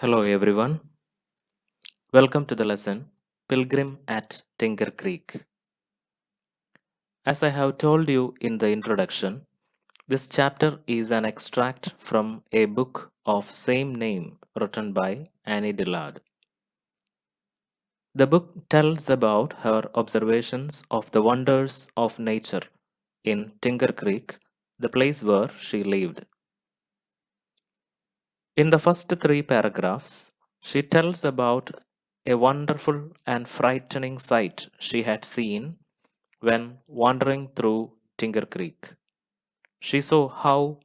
Hello everyone, welcome to the lesson Pilgrim at Tinker Creek. As I have told you in the introduction, this chapter is an extract from a book of same name written by Annie Dillard. The book tells about her observations of the wonders of nature in Tinker Creek, the place where she lived. In the first three paragraphs, she tells about a wonderful and frightening sight she had seen when wandering through Tinker Creek. She saw how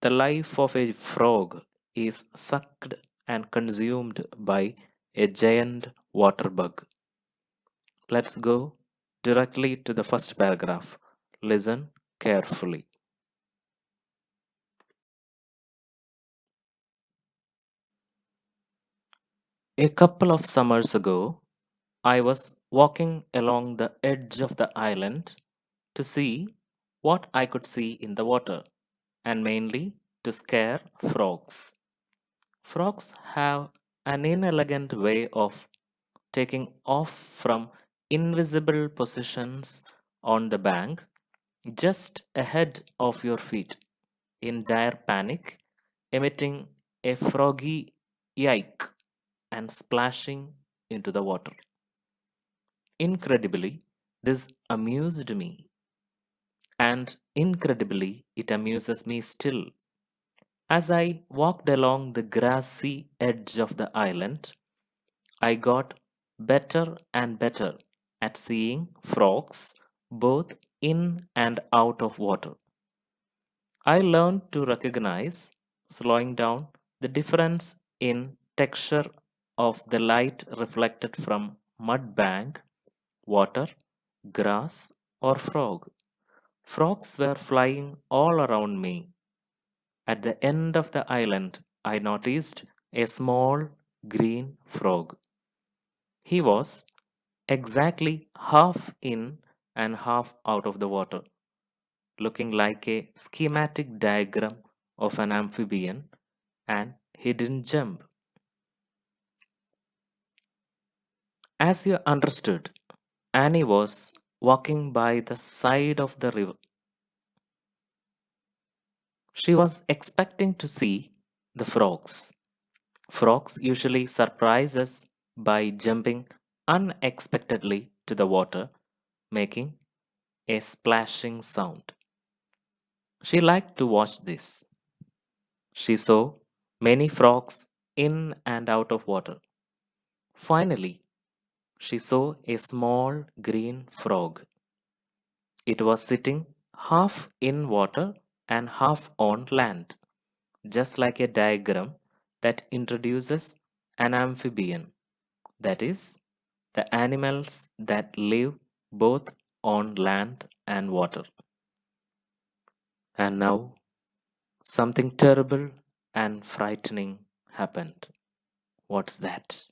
the life of a frog is sucked and consumed by a giant water bug. Let's go directly to the first paragraph. Listen carefully. A couple of summers ago, I was walking along the edge of the island to see what I could see in the water, and mainly to scare frogs. Frogs have an inelegant way of taking off from invisible positions on the bank just ahead of your feet in dire panic, emitting a froggy yike and splashing into the water. Incredibly, this amused me, and incredibly, it amuses me still. As I walked along the grassy edge of the island, I got better and better at seeing frogs both in and out of water. I learned to recognize, slowing down, the difference in texture of the light reflected from mud bank, water, grass, or frog. Frogs were flying all around me. At the end of the island, I noticed a small green frog. He was exactly half in and half out of the water, looking like a schematic diagram of an amphibian, and he didn't jump. As you understood, Annie was walking by the side of the river. She was expecting to see the frogs. Frogs usually surprise us by jumping unexpectedly to the water, making a splashing sound. She liked to watch this. She saw many frogs in and out of water. Finally, she saw a small green frog. It was sitting half in water and half on land, just like a diagram that introduces an amphibian, that is, the animals that live both on land and water. And now, something terrible and frightening happened. What's that?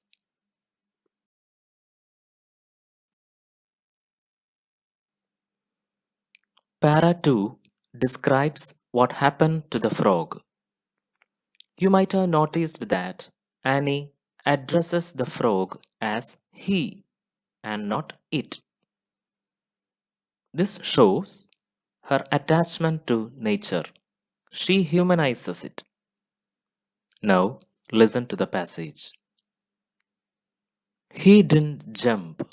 Para 2 describes what happened to the frog. You might have noticed that Annie addresses the frog as he and not it. This shows her attachment to nature. She humanizes it. Now, listen to the passage. He didn't jump.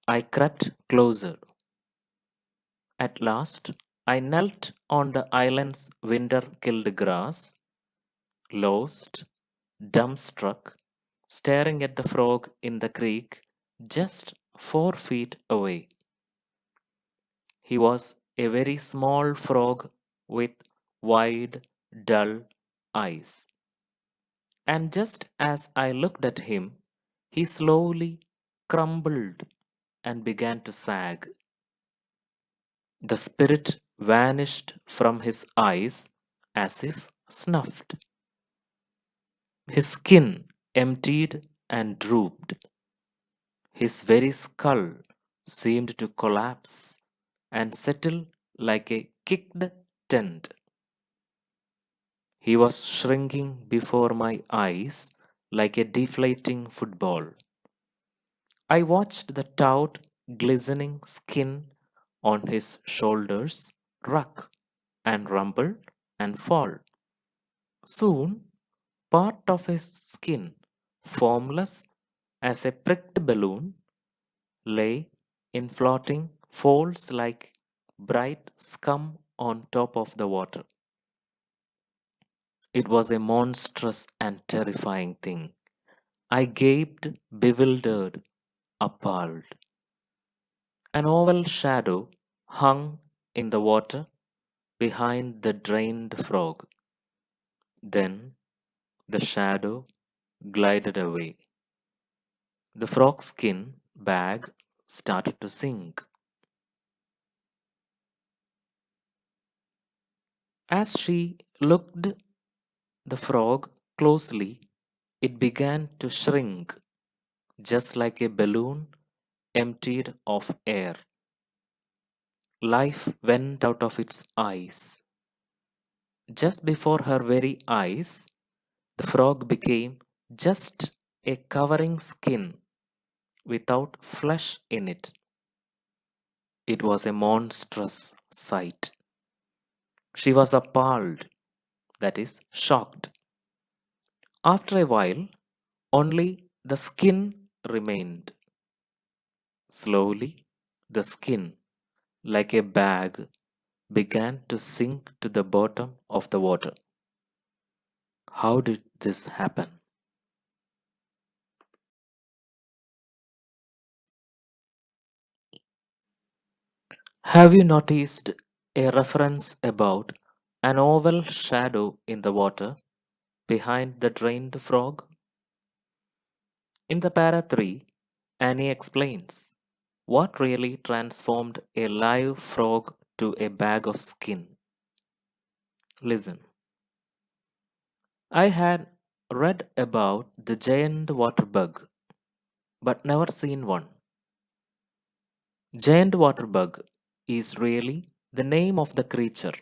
I crept closer. At last, I knelt on the island's winter-killed grass, lost, dumbstruck, staring at the frog in the creek just 4 feet away. He was a very small frog with wide, dull eyes. And just as I looked at him, he slowly crumbled and began to sag. The spirit vanished from his eyes as if snuffed. His skin emptied and drooped. His very skull seemed to collapse and settle like a kicked tent. He was shrinking before my eyes like a deflating football. I watched the taut, glistening skin on his shoulders rock and rumble and fall. Soon, part of his skin, formless as a pricked balloon, lay in floating folds like bright scum on top of the water. It was a monstrous and terrifying thing. I gaped, bewildered, appalled. An oval shadow hung in the water behind the drained frog. Then the shadow glided away. The frog's skin bag started to sink. As she looked the frog closely, it began to shrink, just like a balloon emptied of air. Life went out of its eyes. Just before her very eyes, the frog became just a covering skin without flesh in it. It was a monstrous sight. She was appalled, that is, shocked. After a while, only the skin remained. Slowly, the skin, like a bag, began to sink to the bottom of the water. How did this happen? Have you noticed a reference about an oval shadow in the water behind the drained frog? In the para 3, Annie explains what really transformed a live frog to a bag of skin. Listen, I had read about the giant water bug, but never seen one. Giant water bug is really the name of the creature,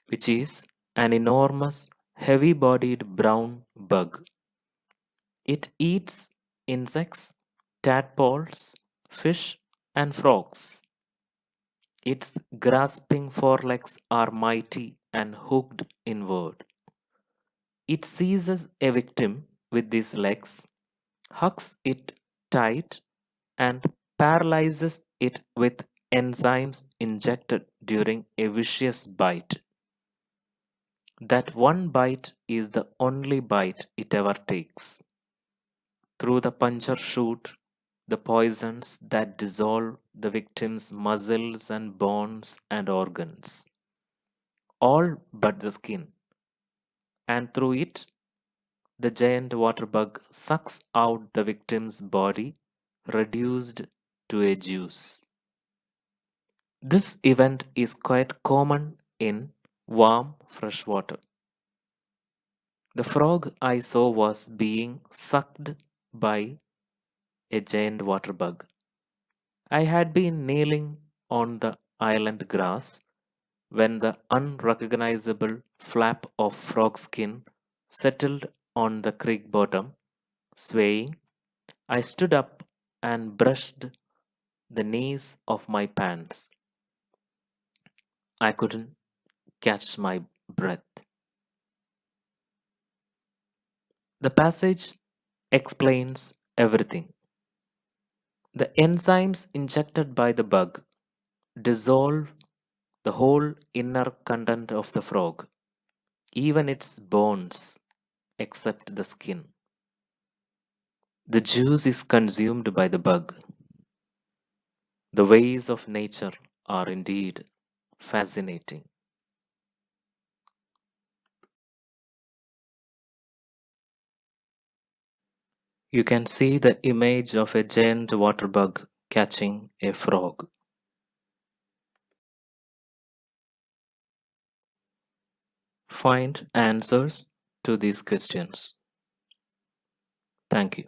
which is an enormous, heavy bodied brown bug. It eats insects, tadpoles, fish, and frogs. Its grasping forelegs are mighty and hooked inward. It seizes a victim with these legs, hugs it tight, and paralyzes it with enzymes injected during a vicious bite. That one bite is the only bite it ever takes. Through the puncture shoot the poisons that dissolve the victim's muscles and bones and organs, all but the skin, and through it the giant water bug sucks out the victim's body reduced to a juice. This event is quite common in warm fresh water. The frog I saw was being sucked by a giant water bug. I had been kneeling on the island grass when the unrecognizable flap of frog skin settled on the creek bottom. Swaying, I stood up and brushed the knees of my pants. I couldn't catch my breath. The passage explains everything. The enzymes injected by the bug dissolve the whole inner content of the frog, even its bones, except the skin. The juice is consumed by the bug. The ways of nature are indeed fascinating. You can see the image of a giant water bug catching a frog. Find answers to these questions. Thank you.